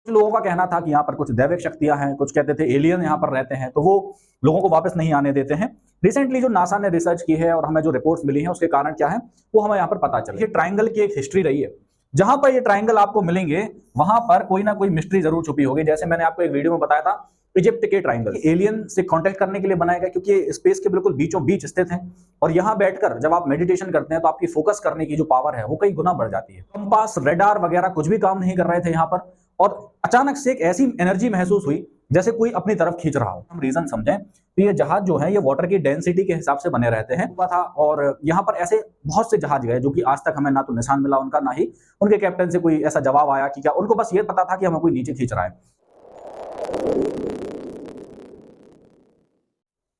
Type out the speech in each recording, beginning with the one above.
कुछ लोगों का कहना था कि यहाँ पर कुछ दैविक शक्तियां हैं, कुछ कहते थे एलियन यहाँ पर रहते हैं, तो वो लोगों को वापस नहीं आने देते हैं। रिसेंटली जो नासा ने रिसर्च की है और हमें जो रिपोर्ट्स मिली हैं उसके कारण क्या है वो हमें यहाँ पर पता चला। ये ट्राइंगल की एक हिस्ट्री रही है, जहां पर ये ट्राइंगल आपको मिलेंगे वहां पर कोई ना कोई मिस्ट्री जरूर छुपी होगी। जैसे मैंने आपको एक वीडियो में बताया था इजिप्ट के ट्राइंगल एलियन से कांटेक्ट करने के लिए बनाया गया, क्योंकि ये स्पेस के बिल्कुल बीचों बीच स्थित है और यहाँ बैठकर जब आप मेडिटेशन करते हैं तो आपकी फोकस करने की जो पावर है वो कई गुना बढ़ जाती है। कंपास, रेडार वगैरह कुछ भी काम नहीं कर रहे थे यहाँ पर, और अचानक से एक ऐसी एनर्जी महसूस हुई जैसे कोई अपनी तरफ खींच रहा हो। हम रीजन समझें तो ये जहाज जो है ये वाटर की डेंसिटी के हिसाब से बने रहते हैं था, और यहाँ पर ऐसे बहुत से जहाज गए जो कि आज तक हमें ना तो निशान मिला उनका, ना ही उनके कैप्टन से कोई ऐसा जवाब आया कि क्या, उनको बस ये पता था कि हमें कोई नीचे खींच रहा है।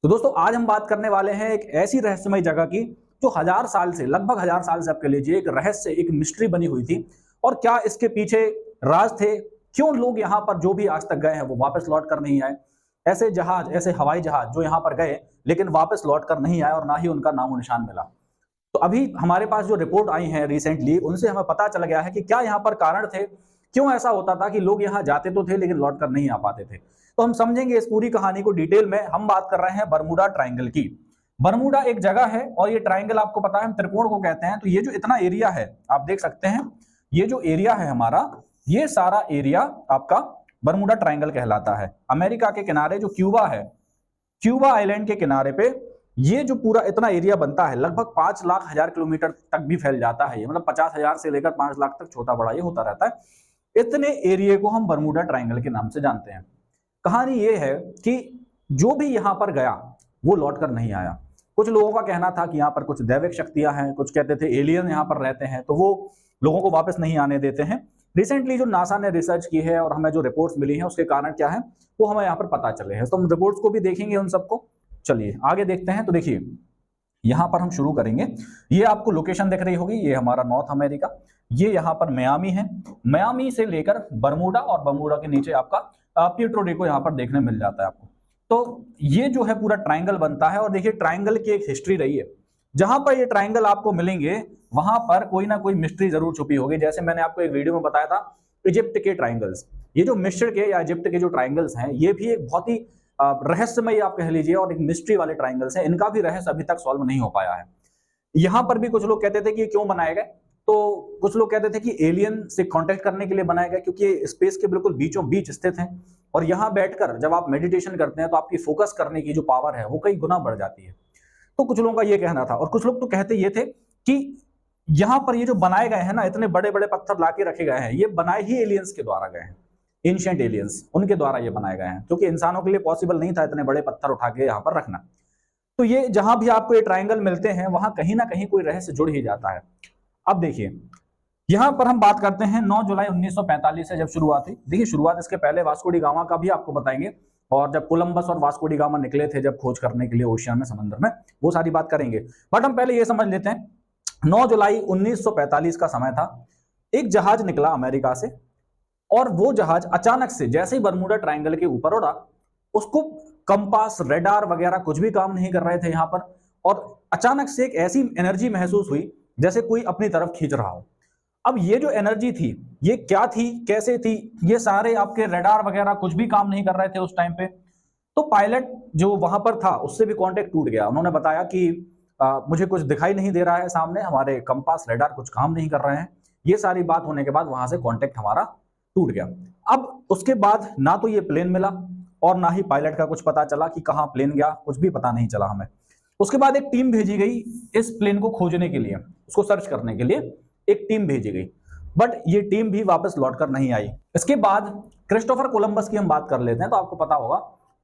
तो दोस्तों आज हम बात करने वाले हैं एक ऐसी रहस्यमय जगह की जो हजार साल से, लगभग हजार साल से आप कह लीजिए एक रहस्य, एक मिस्ट्री बनी हुई थी। और क्या इसके पीछे राज थे, क्यों लोग यहाँ पर जो भी आज तक गए हैं वो वापस लौट कर नहीं आए। ऐसे जहाज, ऐसे हवाई जहाज जो यहाँ पर गए लेकिन वापस लौट कर नहीं आए और ना ही उनका नामो निशान मिला। तो अभी हमारे पास जो रिपोर्ट आई है रिसेंटली, उनसे हमें पता चल गया है कि क्या यहाँ पर कारण थे, क्यों ऐसा होता था कि लोग यहाँ जाते तो थे लेकिन लौट कर नहीं आ पाते थे। तो हम समझेंगे इस पूरी कहानी को डिटेल में। हम बात कर रहे हैं बरमूडा ट्राइंगल की। बरमूडा एक जगह है और ये ट्राइंगल आपको पता है हम त्रिकोण को कहते हैं। तो ये जो इतना एरिया है आप देख सकते हैं, ये जो एरिया है हमारा, ये सारा एरिया आपका बरमूडा ट्राइंगल कहलाता है। अमेरिका के किनारे जो क्यूबा है, क्यूबा आइलैंड के किनारे पे ये जो पूरा इतना एरिया बनता है, लगभग 5,00,000 किलोमीटर तक भी फैल जाता है ये, मतलब 50,000 से लेकर 5 लाख तक छोटा बड़ा ये होता रहता है। इतने एरिया को हम बरमूडा ट्राइंगल के नाम से जानते हैं। कहानी ये है कि जो भी यहां पर गया वो लौट कर नहीं आया। कुछ लोगों का कहना था कि यहाँ पर कुछ दैविक शक्तियां हैं, कुछ कहते थे एलियन यहाँ पर रहते हैं, तो वो लोगों को वापस नहीं आने देते हैं। रिसेंटली जो नासा ने रिसर्च की है और हमें जो रिपोर्ट्स मिली हैं उसके कारण क्या है वो हमें यहाँ पर पता चले हैं। तो हम रिपोर्ट्स को भी देखेंगे उन सबको। चलिए आगे देखते हैं। तो देखिए यहाँ पर हम शुरू करेंगे। ये आपको लोकेशन दिख रही होगी, ये हमारा नॉर्थ अमेरिका, ये यहाँ पर मियामी है। मियामी से लेकर बरमूडा और बरमूडा के नीचे आपका प्यूर्टो रिको यहाँ पर देखने मिल जाता है आपको। तो ये जो है पूरा ट्राइंगल बनता है। और देखिए ट्राइंगल की एक हिस्ट्री रही है, जहां पर ये ट्राइंगल आपको मिलेंगे वहां पर कोई ना कोई मिस्ट्री जरूर छुपी होगी। जैसे मैंने आपको एक वीडियो में बताया था इजिप्ट के ट्राइंगल्स, ये जो मिस्र के या इजिप्ट के जो ट्राइंगल्स हैं ये भी एक बहुत ही रहस्यमय आप कह लीजिए और एक मिस्ट्री वाले ट्राइंगल्स हैं। इनका भी रहस्य अभी तक सॉल्व नहीं हो पाया है। यहां पर भी कुछ लोग कहते थे कि क्यों बनाए गए, तो कुछ लोग कहते थे कि एलियन से कांटेक्ट करने के लिए बनाया गया, क्योंकि ये स्पेस के बिल्कुल बीचों बीच स्थित है और यहाँ बैठकर जब आप मेडिटेशन करते हैं तो आपकी फोकस करने की जो पावर है वो कई गुना बढ़ जाती है। तो कुछ लोगों का ये कहना था। और कुछ लोग तो कहते ये थे कि यहाँ पर ये जो बनाए गए हैं ना, इतने बड़े बड़े पत्थर लाके रखे गए हैं, ये बनाए ही एलियंस के द्वारा गए हैं, एंशिएंट एलियंस, उनके द्वारा ये बनाए गए हैं, क्योंकि इंसानों के लिए पॉसिबल नहीं था इतने बड़े पत्थर उठा के यहाँ पर रखना। तो ये जहां भी आपको ये ट्राइंगल मिलते हैं वहां कहीं ना कहीं कोई रहस्य जुड़ ही जाता है। अब देखिए यहां पर हम बात करते हैं 9 जुलाई 1945 से जब शुरुआत हुई। देखिए शुरुआत इसके पहले वास्को डी गामा का भी आपको बताएंगे, और जब कोलंबस और वास्को डी गामा निकले थे जब खोज करने के लिए ओशियन में, समंदर में, वो सारी बात करेंगे। बट हम पहले ये समझ लेते हैं 9 जुलाई 1945 का समय था। एक जहाज निकला अमेरिका से और वो जहाज अचानक से जैसे ही बरमूडा ट्राइंगल के ऊपर उड़ा, उसको कंपास, रेडार वगैरह कुछ भी काम नहीं कर रहे थे यहाँ पर, और अचानक से एक ऐसी एनर्जी महसूस हुई जैसे कोई अपनी तरफ खींच रहा हो। अब ये जो एनर्जी थी ये क्या थी, कैसे थी, ये सारे आपके रेडार वगैरह कुछ भी काम नहीं कर रहे थे उस टाइम पे। तो पायलट जो वहां पर था उससे भी कांटेक्ट टूट गया। उन्होंने बताया कि मुझे कुछ दिखाई नहीं दे रहा है सामने, हमारे कंपास रेडार कुछ काम नहीं कर रहे हैं। ये सारी बात होने के बाद वहां से कांटेक्ट हमारा टूट गया। अब उसके बाद ना तो ये प्लेन मिला और ना ही पायलट का कुछ पता चला कि कहाँ प्लेन गया, कुछ भी पता नहीं चला हमें। उसके बाद एक टीम भेजी गई इस प्लेन को खोजने के लिए, उसको सर्च करने के लिए एक टीम भेजी गई, बट ये टीम भी वापस लौटकर नहीं आई। इसके बाद क्रिस्टोफर कोलंबस की हम बात कर लेते हैं। तो आपको पता होगा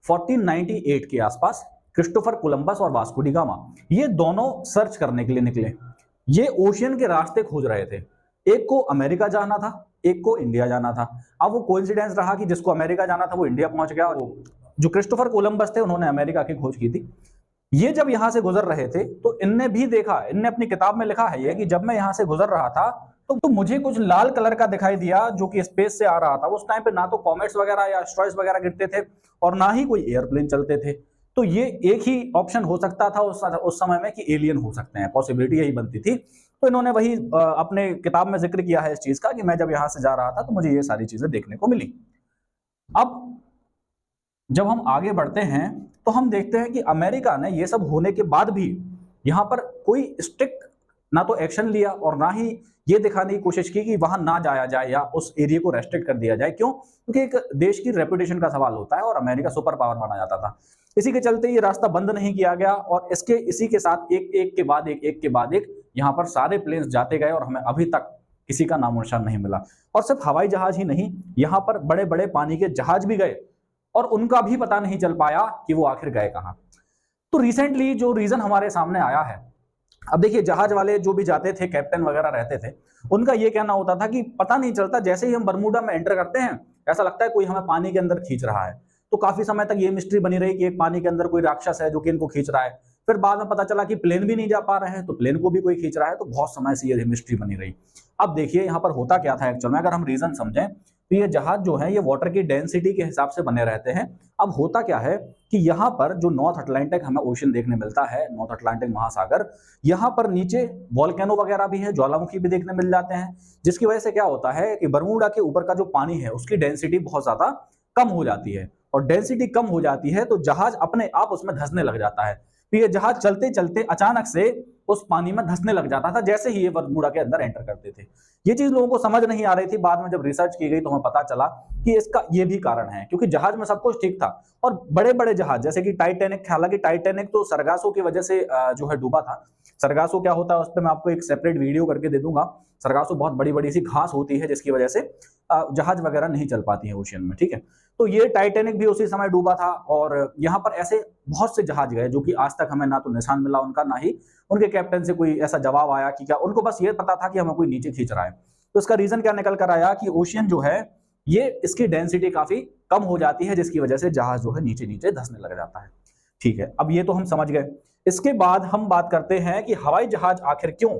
1498 के आसपास क्रिस्टोफर कोलंबस और वास्को डी गामा ये दोनों सर्च करने के लिए निकले। ये ओशियन के रास्ते खोज रहे थे, एक को अमेरिका जाना था, एक को इंडिया जाना था। अब वो कोइंसिडेंस रहा कि जिसको अमेरिका जाना था वो इंडिया पहुंच गया, और जो क्रिस्टोफर कोलंबस थे उन्होंने अमेरिका की खोज की थी। ये जब यहां से गुजर रहे थे तो इनने भी देखा, इनने अपनी किताब में लिखा है ये कि जब मैं यहां से गुजर रहा था तो मुझे कुछ लाल कलर का दिखाई दिया जो कि स्पेस से आ रहा था। उस टाइम पे ना तो कॉमेट्स वगैरह या एस्ट्रॉइड्स वगैरह गिरते थे और ना ही कोई एयरप्लेन चलते थे। तो ये एक ही ऑप्शन हो सकता था उस समय में कि एलियन हो सकते हैं, पॉसिबिलिटी यही बनती थी। तो इन्होंने वही अपने किताब में जिक्र किया है इस चीज का कि मैं जब यहां से जा रहा था तो मुझे ये सारी चीजें देखने को मिली। अब जब हम आगे बढ़ते हैं तो हम देखते हैं कि अमेरिका ने ये सब होने के बाद भी यहाँ पर कोई स्ट्रिक्ट ना तो एक्शन लिया और ना ही ये दिखाने की कोशिश की कि वहां ना जाया जाए या उस एरिया को रेस्ट्रिक्ट कर दिया जाए। क्यों? क्योंकि एक देश की रेपुटेशन का सवाल होता है और अमेरिका सुपर पावर माना जाता था। इसी के चलते ये रास्ता बंद नहीं किया गया और इसी के साथ एक के बाद एक यहाँ पर सारे प्लेन्स जाते गए और हमें अभी तक किसी का नामो निशान नहीं मिला। और सिर्फ हवाई जहाज ही नहीं, यहाँ पर बड़े बड़े पानी के जहाज भी गए और उनका भी पता नहीं चल पाया कि वो आखिर गए कहां। तो रिसेंटली जो रीजन हमारे सामने आया है, अब देखिए जहाज वाले जो भी जाते थे, कैप्टन वगैरह रहते थे, उनका ये कहना होता था कि पता नहीं चलता, जैसे ही हम बरमूडा में एंटर करते हैं ऐसा लगता है कोई हमें पानी के अंदर खींच रहा है। तो काफी समय तक ये मिस्ट्री बनी रही कि एक पानी के अंदर कोई राक्षस है जो कि इनको खींच रहा है। फिर बाद में पता चला कि प्लेन भी नहीं जा पा रहे हैं तो प्लेन को भी कोई खींच रहा है। तो बहुत समय से ये मिस्ट्री बनी रही। अब देखिए यहाँ पर होता क्या था एक्चुअल में, अगर हम रीजन समझें तो ये जहाज जो है ये वाटर की डेंसिटी के हिसाब से बने रहते हैं। अब होता क्या है कि यहाँ पर जो नॉर्थ अटलांटिक हमें ओशन देखने मिलता है, नॉर्थ अटलांटिक महासागर, यहाँ पर नीचे वॉल्केनो वगैरह भी है, ज्वालामुखी भी देखने मिल जाते हैं, जिसकी वजह से क्या होता है कि बरमूडा के ऊपर का जो पानी है उसकी डेंसिटी बहुत ज्यादा कम हो जाती है। और डेंसिटी कम हो जाती है तो जहाज अपने आप उसमें धंसने लग जाता है। तो ये जहाज चलते चलते अचानक से उस पानी में धंसने लग जाता था जैसे ही ये बरमूडा के अंदर एंटर करते थे। ये चीज लोगों को समझ नहीं आ रही थी। बाद में जब रिसर्च की गई तो हमें पता चला कि इसका ये भी कारण है, क्योंकि जहाज में सब कुछ ठीक था और बड़े बड़े जहाज जैसे कि टाइटैनिक, हालांकि टाइटैनिक तो सरगासो की वजह से जो है डूबा था। सरगासो क्या होता है उस पर मैं आपको एक सेपरेट वीडियो करके दे दूंगा। सरगासो बहुत बड़ी बड़ी सी घास होती है जिसकी वजह से जहाज वगैरह नहीं चल पाती है ओशियन में, ठीक है। तो ये टाइटैनिक भी उसी समय डूबा था और यहाँ पर ऐसे बहुत से जहाज गए जो कि आज तक हमें ना तो निशान मिला उनका, ना ही उनके कैप्टन से कोई ऐसा जवाब आया कि क्या, उनको बस ये पता था कि हमें कोई नीचे खींच रहा है। तो इसका रीजन क्या निकल कर आया कि ओशियन जो है ये इसकी डेंसिटी काफी कम हो जाती है जिसकी वजह से जहाज जो है नीचे नीचे धंसने लग जाता है। ठीक है, अब ये तो हम समझ गए। इसके बाद हम बात करते हैं कि हवाई जहाज आखिर क्यों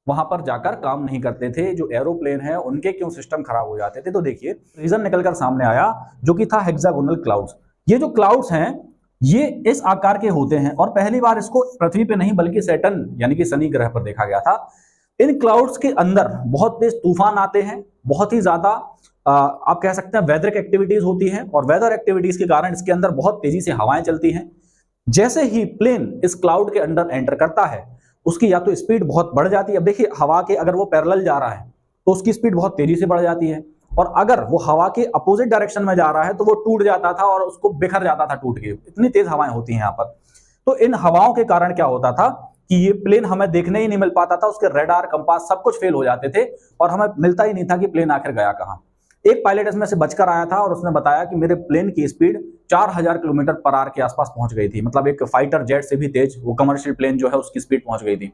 वहां पर जाकर काम नहीं करते थे, जो एरोप्लेन है उनके क्यों सिस्टम खराब हो जाते थे। तो देखिए रीजन निकलकर सामने आया जो कि था हेक्सागोनल क्लाउड्स। ये जो क्लाउड्स हैं ये इस आकार के होते हैं और पहली बार इसको पृथ्वी पे नहीं बल्कि सैटर्न यानी कि शनि ग्रह पर देखा गया था। इन क्लाउड्स के अंदर बहुत तेज तूफान आते हैं, बहुत ही ज्यादा आप कह सकते हैं वेदर एक्टिविटीज होती हैं और वेदर एक्टिविटीज के कारण इसके अंदर बहुत तेजी से हवाएं चलती हैं। जैसे ही प्लेन इस क्लाउड के अंदर एंटर करता है उसकी या तो स्पीड बहुत बढ़ जाती है। अब देखिए हवा के अगर वो पैरेलल जा रहा है तो उसकी स्पीड बहुत तेजी से बढ़ जाती है और अगर वो हवा के अपोजिट डायरेक्शन में जा रहा है तो वो टूट जाता था और उसको बिखर जाता था टूट के, इतनी तेज हवाएं होती हैं यहाँ पर। तो इन हवाओं के कारण क्या होता था कि ये प्लेन हमें देखने ही नहीं मिल पाता था, उसके रडार कंपास सब कुछ फेल हो जाते थे और हमें मिलता ही नहीं था कि प्लेन आखिर गया कहां। एक पायलट इसमें से बचकर आया था और उसने बताया कि मेरे प्लेन की स्पीड 4000 किलोमीटर पर आवर के आसपास पहुंच गई थी, मतलब एक फाइटर जेट से भी तेज वो कमर्शियल प्लेन जो है उसकी स्पीड पहुंच गई थी।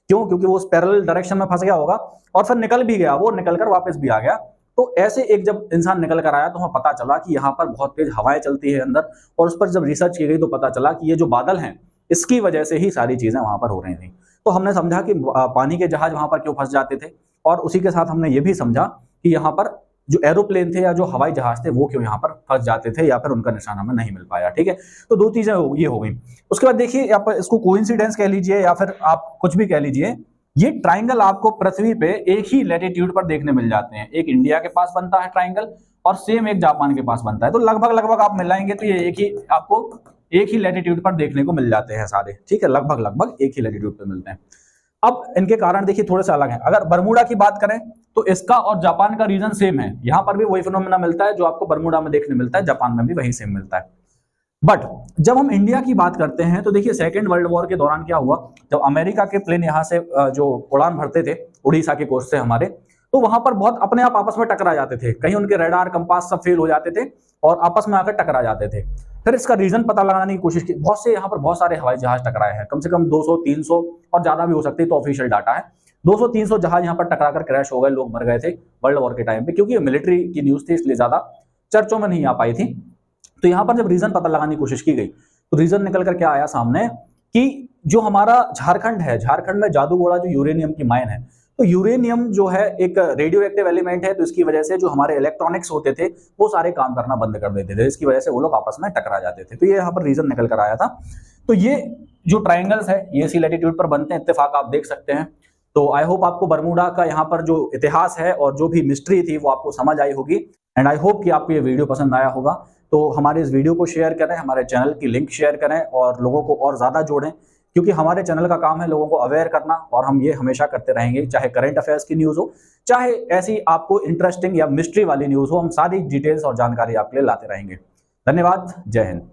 क्यों? क्योंकि वो उस पैरेलल डायरेक्शन में फंस गया होगा और फिर निकल भी गया, वो निकलकर वापस भी आ गया। तो ऐसे एक जब इंसान निकल कर आया तो हमें पता चला कि यहाँ पर बहुत तेज हवाएं चलती है अंदर और उस पर जब रिसर्च की गई तो पता चला कि ये जो बादल हैं इसकी वजह से ही सारी चीजें वहां पर हो रही थी। तो हमने समझा कि पानी के जहाज वहां पर क्यों फंस जाते थे और उसी के साथ हमने ये भी समझा कि यहाँ पर जो एरोप्लेन थे या जो हवाई जहाज थे वो क्यों यहाँ पर फंस जाते थे या फिर उनका निशान हमें नहीं मिल पाया। ठीक है, तो दो चीजें ये हो गई। उसके बाद देखिए यहाँ पर इसको कोइंसिडेंस कह लीजिए या फिर आप कुछ भी कह लीजिए, ये ट्राइंगल आपको पृथ्वी पे एक ही लैटिट्यूड पर देखने मिल जाते हैं। एक इंडिया के पास बनता है ट्राइंगल और सेम एक जापान के पास बनता है। तो लगभग आप मिलाएंगे तो ये एक ही लैटिट्यूड पर देखने को मिल जाते हैं सारे। ठीक है, लगभग एक ही लैटिट्यूड पर मिलते हैं। अब इनके कारण देखिए थोड़े से अलग हैं। अगर बरमूडा की बात करें तो इसका और जापान का रीजन सेम है, यहां पर भी वही फिनोमेना मिलता है जो आपको बरमूडा में देखने मिलता है, जापान में भी वही सेम मिलता है। बट जब हम इंडिया की बात करते हैं तो देखिए सेकेंड वर्ल्ड वॉर के दौरान क्या हुआ, जब अमेरिका के प्लेन यहाँ से जो उड़ान भरते थे उड़ीसा के कोस्ट से हमारे, तो वहां पर बहुत अपने आप आपस में टकरा जाते थे, कहीं उनके रडार कंपास सब फेल हो जाते थे और आपस में आकर टकरा जाते थे। फिर इसका रीजन पता लगाने की कोशिश की, यहाँ पर बहुत सारे हवाई जहाज टकराए हैं, कम से कम 200-300 और ज्यादा भी हो सकते हैं, तो ऑफिशियल डाटा है 200-300 जहाज यहाँ पर टकराकर क्रैश हो गए, लोग मर गए थे वर्ल्ड वॉर के टाइम पे, क्योंकि मिलिट्री की न्यूज थी इसलिए ज्यादा चर्चों में नहीं आ पाई थी। तो यहाँ पर जब रीजन पता लगाने की कोशिश की गई तो रीजन निकल कर क्या आया सामने कि जो हमारा झारखंड है, झारखंड में जादूगोड़ा जो यूरेनियम की माइन है, तो यूरेनियम जो है एक रेडियो एक्टिव एलिमेंट है, तो इसकी वजह से जो हमारे इलेक्ट्रॉनिक्स होते थे वो सारे काम करना बंद कर देते थे, इसकी वजह से वो लोग आपस में टकरा जाते थे। तो ये यहाँ पर रीजन निकल कर आया था। तो ये जो ट्राइंगल्स है ये इसी लैटिट्यूड पर बनते हैं, इत्तेफाक आप देख सकते हैं। तो आई होप आपको बरमूडा का यहाँ पर जो इतिहास है और जो भी मिस्ट्री थी वो आपको समझ आई होगी, एंड आई होप कि आपको ये वीडियो पसंद आया होगा। तो हमारे इस वीडियो को शेयर करें, हमारे चैनल की लिंक शेयर करें और लोगों को और ज़्यादा जोड़ें, क्योंकि हमारे चैनल का काम है लोगों को अवेयर करना, और हम ये हमेशा करते रहेंगे, चाहे करंट अफेयर्स की न्यूज़ हो, चाहे ऐसी आपको इंटरेस्टिंग या मिस्ट्री वाली न्यूज़ हो, हम सारी डिटेल्स और जानकारी आपके लिए लाते रहेंगे। धन्यवाद। जय हिंद।